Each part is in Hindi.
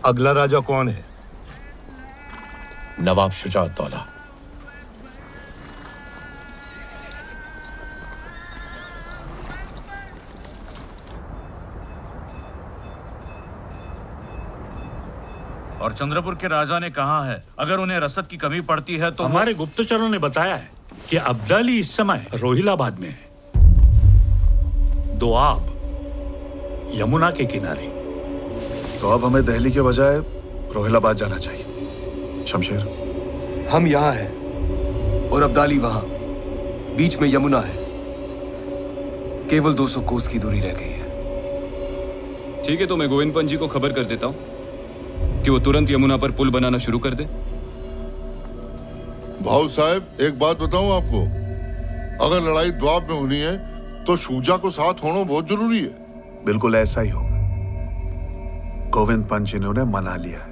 अगला राजा कौन है? नवाब शुजाउद्दौला। और चंद्रपुर के राजा ने कहा है अगर उन्हें रसद की कमी पड़ती है तो हमारे गुप्तचरों ने बताया है कि अब्दाली इस समय रोहिलाबाद में है, दोआब, यमुना के किनारे। तो अब हमें दिल्ली के बजाय रोहिलाबाद जाना चाहिए। शमशेर, हम यहाँ हैं और अब्दाली वहां, बीच में यमुना है। केवल 200 कोस की दूरी रह गई है। ठीक है, तो मैं गोविंद पंत जी को खबर कर देता हूँ कि वो तुरंत यमुना पर पुल बनाना शुरू कर दे। भाऊ साहब, एक बात बताऊं आपको, अगर लड़ाई द्वाब में होनी है तो शुजा को साथ होना बहुत जरूरी है। बिल्कुल ऐसा ही होगा। गोविंद पंत जी ने उन्हें मना लिया है।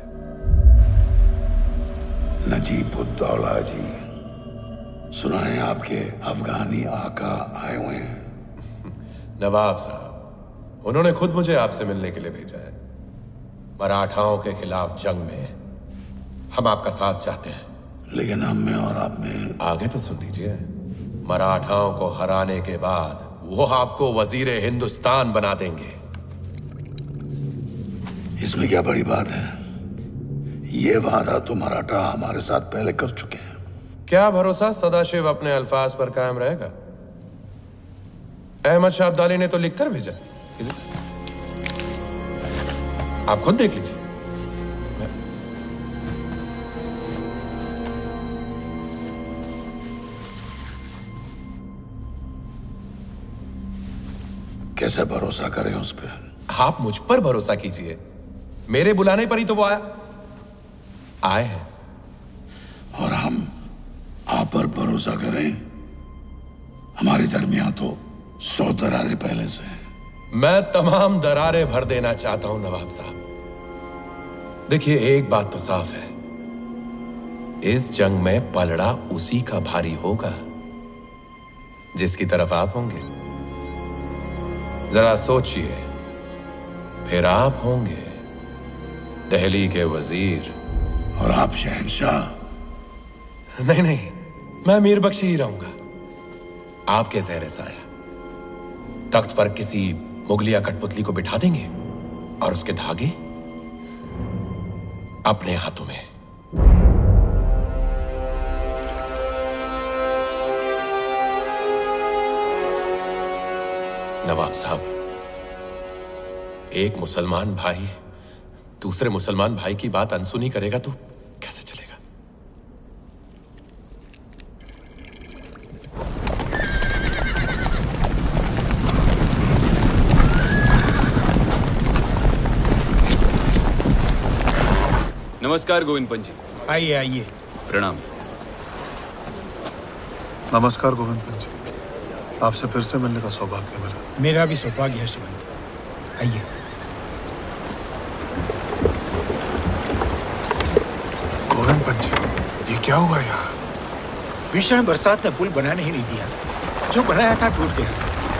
नजीबुद्दौला जी, सुना है आपके अफगानी आका आए हुए हैं। नवाब साहब, उन्होंने खुद मुझे आपसे मिलने के लिए भेजा है। मराठाओं के खिलाफ जंग में हम आपका साथ चाहते हैं। लेकिन हम में और आप में आगे तो सुन लीजिए। मराठाओं को हराने के बाद वो आपको वजीर हिंदुस्तान बना देंगे। इसमें क्या बड़ी बात है? ये वादा तो मराठा हमारे साथ पहले कर चुके हैं। क्या भरोसा सदाशिव अपने अल्फाज पर कायम रहेगा? अहमद शाह अब्दाली ने तो लिखकर भेजा, आप खुद देख लीजिए। कैसे भरोसा करें उस पर? आप मुझ पर भरोसा कीजिए। मेरे बुलाने पर ही तो वो आए हैं। और हम आप पर भरोसा करें? हमारे दरमियान तो 100 दरारें पहले से हैं। मैं तमाम दरारें भर देना चाहता हूं नवाब साहब। देखिए, एक बात तो साफ है, इस जंग में पलड़ा उसी का भारी होगा जिसकी तरफ आप होंगे। जरा सोचिए, फिर आप होंगे दिल्ली के वजीर। और आप शहंशाह? नहीं नहीं, मैं मीर बख्शी ही रहूंगा, आपके ज़ेरे साया। तख्त पर किसी मुगलिया कठपुतली को बिठा देंगे और उसके धागे अपने हाथों में। नवाब साहब, एक मुसलमान भाई दूसरे मुसलमान भाई की बात अनसुनी करेगा तो कैसे चलेगा? नमस्कार गोविंद पंत जी। आइए आइए। प्रणाम। नमस्कार गोविंद पंत जी, आपसे फिर से मिलने का सौभाग्य मिला। मेरा भी सौभाग्य है शिवन। आइए। गोविंद पंत जी, ये क्या हुआ यहाँ? भीषण बरसात ने पुल बनाने ही नहीं दिया। जो बनाया था टूट गया,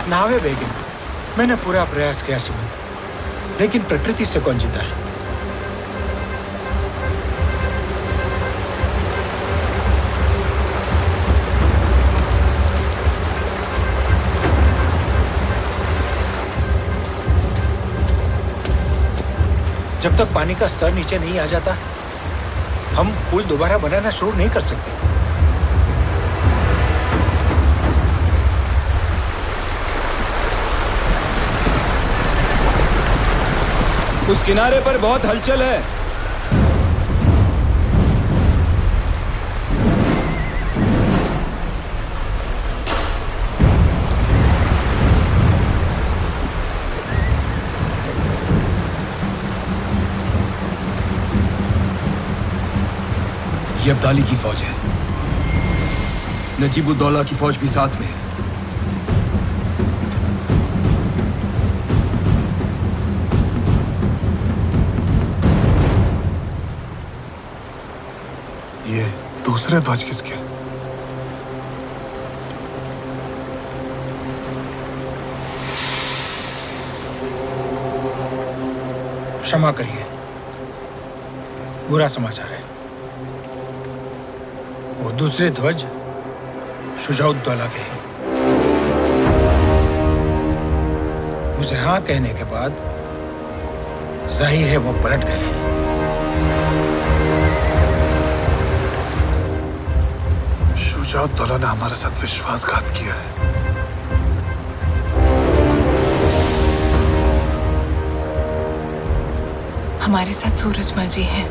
नावें बह गई। मैंने पूरा प्रयास किया शिवन, लेकिन प्रकृति से कौन जीता है? जब तक पानी का स्तर नीचे नहीं आ जाता, हम पुल दोबारा बनाना शुरू नहीं कर सकते। उस किनारे पर बहुत हलचल है। ये अब्दाली की फौज है। नजीबुद्दौला की फौज भी साथ में है। ये दूसरे ध्वज किसके? क्षमा करिए, बुरा समाचार है। वो दूसरे ध्वज शुजाउद्दौला के हैं। मुझे हाँ कहने के बाद जाहिर है वो पलट गए हैं। शुजाउद्दौला ने हमारे साथ विश्वासघात किया है। हमारे साथ सूरजमल जी हैं।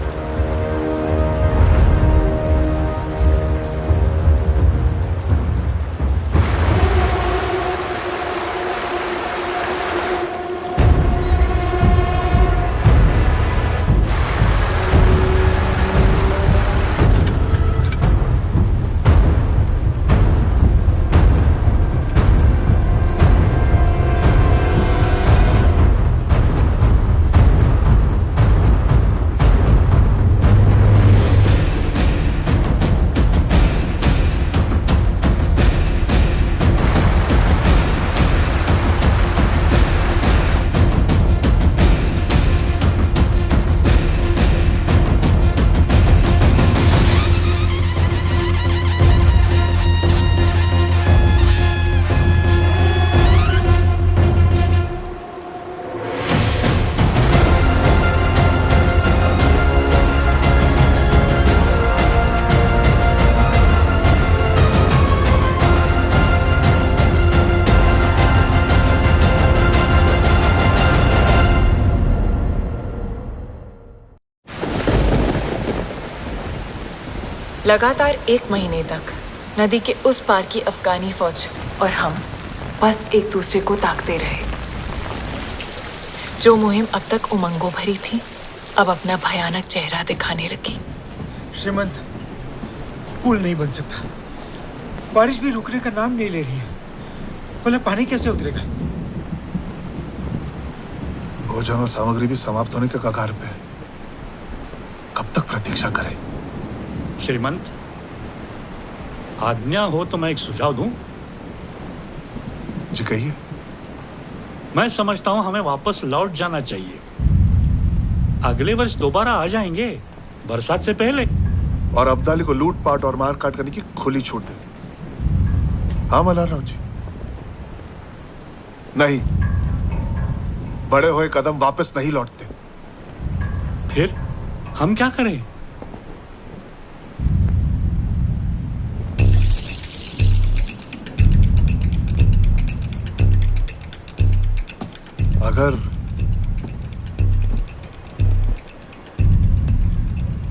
लगातार 1 महीने तक नदी के उस पार की अफगानी फौज और हम बस एक दूसरे को ताकते रहे। जो मुहिम अब तक उमंगों भरी थी, अब अपना भयानक चेहरा दिखाने लगी। श्रीमंत, पुल नहीं बन सकता। बारिश भी रुकने का नाम नहीं ले रही है। भला पानी कैसे उतरेगा? भोजन और सामग्री भी समाप्त होने के कगार पे। कब तक प्रतीक्षा करें? श्रीमंत, आज्ञा हो तो मैं एक सुझाव दूं। जी कहिए। मैं समझता हूं हमें वापस लौट जाना चाहिए। अगले वर्ष दोबारा आ जाएंगे, बरसात से पहले। और अब्दाली को लूटपाट और मारकाट करने की खुली छूट दे दी। हाँ मल्हारराव जी। नहीं, बड़े हुए कदम वापस नहीं लौटते। फिर हम क्या करें? अगर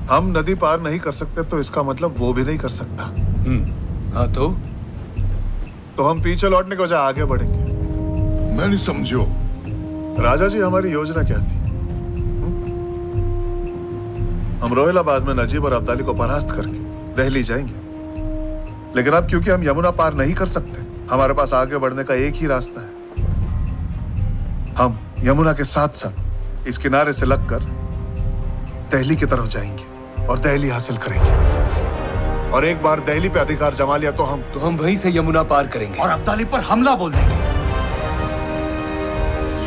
हम नदी पार नहीं कर सकते तो इसका मतलब वो भी नहीं कर सकता। हाँ तो हम पीछे लौटने के बजाय आगे बढ़ेंगे। मैं नहीं समझो। राजा जी, हमारी योजना क्या थी? हम रोहिलाबाद में नजीब और अब्दाली को परास्त करके दिल्ली जाएंगे। लेकिन अब क्योंकि हम यमुना पार नहीं कर सकते, हमारे पास आगे बढ़ने का एक ही रास्ता है। हम यमुना के साथ साथ इस किनारे से लगकर दिल्ली की तरफ जाएंगे और दिल्ली हासिल करेंगे। और एक बार दिल्ली पे अधिकार जमा लिया तो हम वहीं से यमुना पार करेंगे और अब्दाली पर हमला बोल देंगे।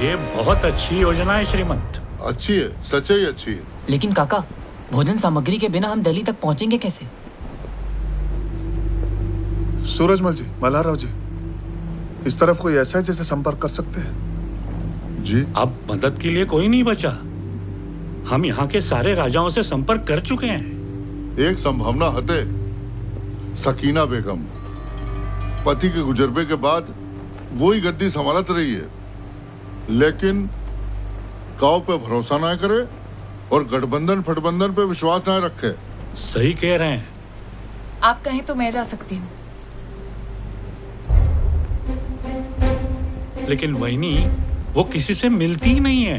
ये बहुत अच्छी योजना है श्रीमंत। अच्छी है, सच्चाई ही अच्छी है। लेकिन काका, भोजन सामग्री के बिना हम दिल्ली तक पहुंचेंगे कैसे? सूरजमल जी, मल्हारराव जी, इस तरफ कोई ऐसा है जिसे संपर्क कर सकते हैं? जी, अब मदद के लिए कोई नहीं बचा। हम यहाँ के सारे राजाओं से संपर्क कर चुके हैं। एक संभावना हते, सकीना बेगम। पति के गुजरबे के बाद वो ही गद्दी संभालत रही है। लेकिन काव पे भरोसा ना करे और गठबंधन फटबंधन पे विश्वास ना रखे। सही कह रहे हैं। आप कहें तो मैं जा सकती हूँ। लेकिन वहीनी, वो किसी से मिलती ही नहीं है।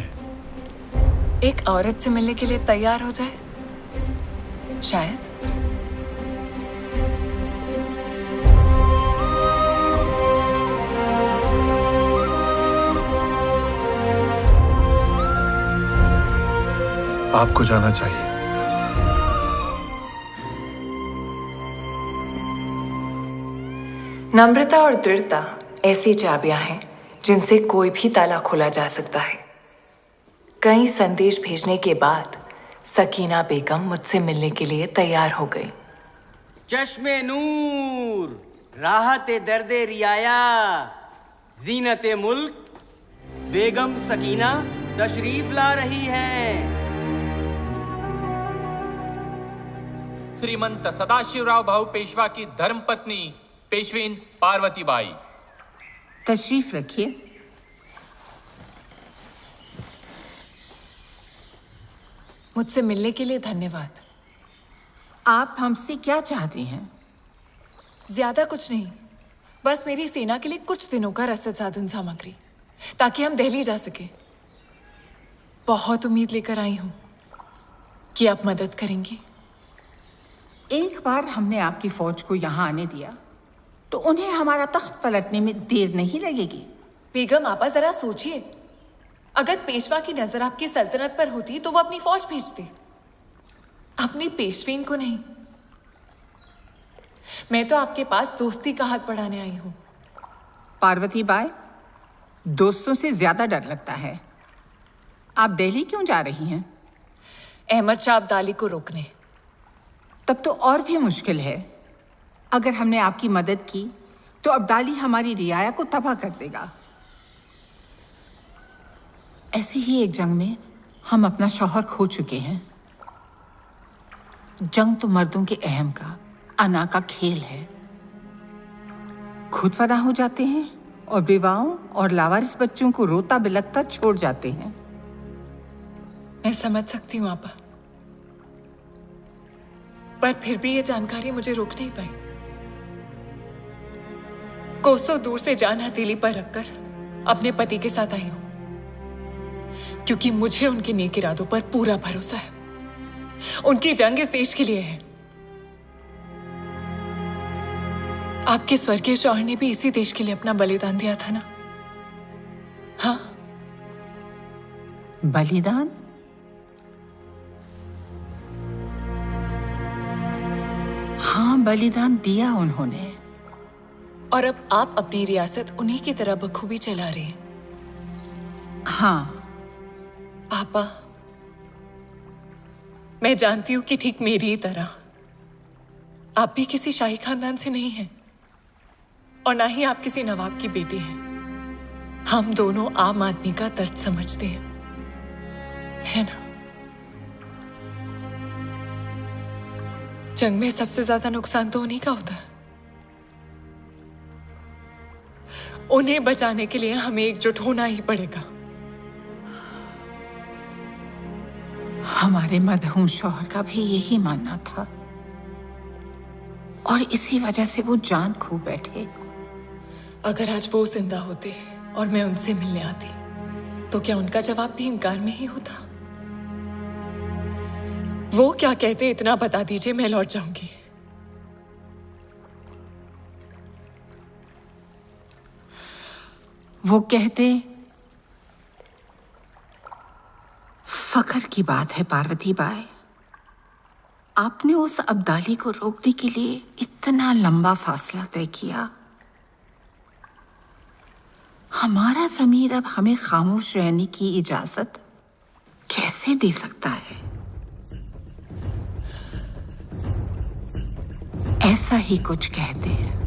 एक औरत से मिलने के लिए तैयार हो जाए, शायद। आपको जाना चाहिए। नम्रता और दृढ़ता ऐसी चाबियां हैं जिनसे कोई भी ताला खोला जा सकता है। कई संदेश भेजने के बाद सकीना बेगम मुझसे मिलने के लिए तैयार हो गई। चश्मे नूर, राहते दर्दे रियाया, जीनते मुल्क, बेगम सकीना तशरीफ ला रही है। श्रीमंत सदाशिवराव भाऊ पेशवा की धर्मपत्नी पेशवीन पार्वती बाई। तशरीफ रखिए। मुझसे मिलने के लिए धन्यवाद। आप हमसे क्या चाहती हैं? ज्यादा कुछ नहीं, बस मेरी सेना के लिए कुछ दिनों का रसद साधन सामग्री, ताकि हम दिल्ली जा सके। बहुत उम्मीद लेकर आई हूं कि आप मदद करेंगी। एक बार हमने आपकी फौज को यहाँ आने दिया तो उन्हें हमारा तख्त पलटने में देर नहीं लगेगी। बेगम आपा जरा सोचिए, अगर पेशवा की नजर आपकी सल्तनत पर होती तो वो अपनी फौज भेजते, अपनी पेशवीन को नहीं। मैं तो आपके पास दोस्ती का हाथ बढ़ाने आई हूं। पार्वती बाई, दोस्तों से ज्यादा डर लगता है। आप दिल्ली क्यों जा रही हैं? अहमद शाह अब्दाली को रोकने। तब तो और भी मुश्किल है। अगर हमने आपकी मदद की तो अब्दाली हमारी रियाया को तबाह कर देगा। ऐसी ही एक जंग में हम अपना शौहर खो चुके हैं। जंग तो मर्दों के अहम का, अना का खेल है। खुद फना हो जाते हैं और विवाहों और लावारिस बच्चों को रोता बिलखता छोड़ जाते हैं। मैं समझ सकती हूँ आपा, पर फिर भी ये जानकारी मुझे रोक नहीं पाई। कोसों दूर से जान हथेली पर रखकर अपने पति के साथ आई हूं, क्योंकि मुझे उनके नेक इरादों पर पूरा भरोसा है। उनकी जंग इस देश के लिए है। आपके स्वर्गीय शौहर ने भी इसी देश के लिए अपना बलिदान दिया था ना? हाँ। बलिदान? हाँ, बलिदान दिया उन्होंने। और अब आप अपनी रियासत उन्हीं की तरह बखूबी चला रहे हैं। हाँ। आपा, मैं जानती हूं कि ठीक मेरी ही तरह आप भी किसी शाही खानदान से नहीं हैं, और ना ही आप किसी नवाब की बेटी हैं। हम दोनों आम आदमी का दर्द समझते हैं, है ना? जंग में सबसे ज्यादा नुकसान तो उन्हीं का होता है। उन्हें बचाने के लिए हमें एकजुट होना ही पड़ेगा। हमारे मरहूम शौहर का भी यही मानना था, और इसी वजह से वो जान खो बैठे। अगर आज वो जिंदा होते और मैं उनसे मिलने आती, तो क्या उनका जवाब भी इनकार में ही होता? वो क्या कहते इतना बता दीजिए, मैं लौट जाऊंगी। वो कहते, फख्र की बात है पार्वती बाई, आपने उस अब्दाली को रोकने के लिए इतना लंबा फासला तय किया। हमारा ज़मीर अब हमें खामोश रहने की इजाजत कैसे दे सकता है? ऐसा ही कुछ कहते हैं।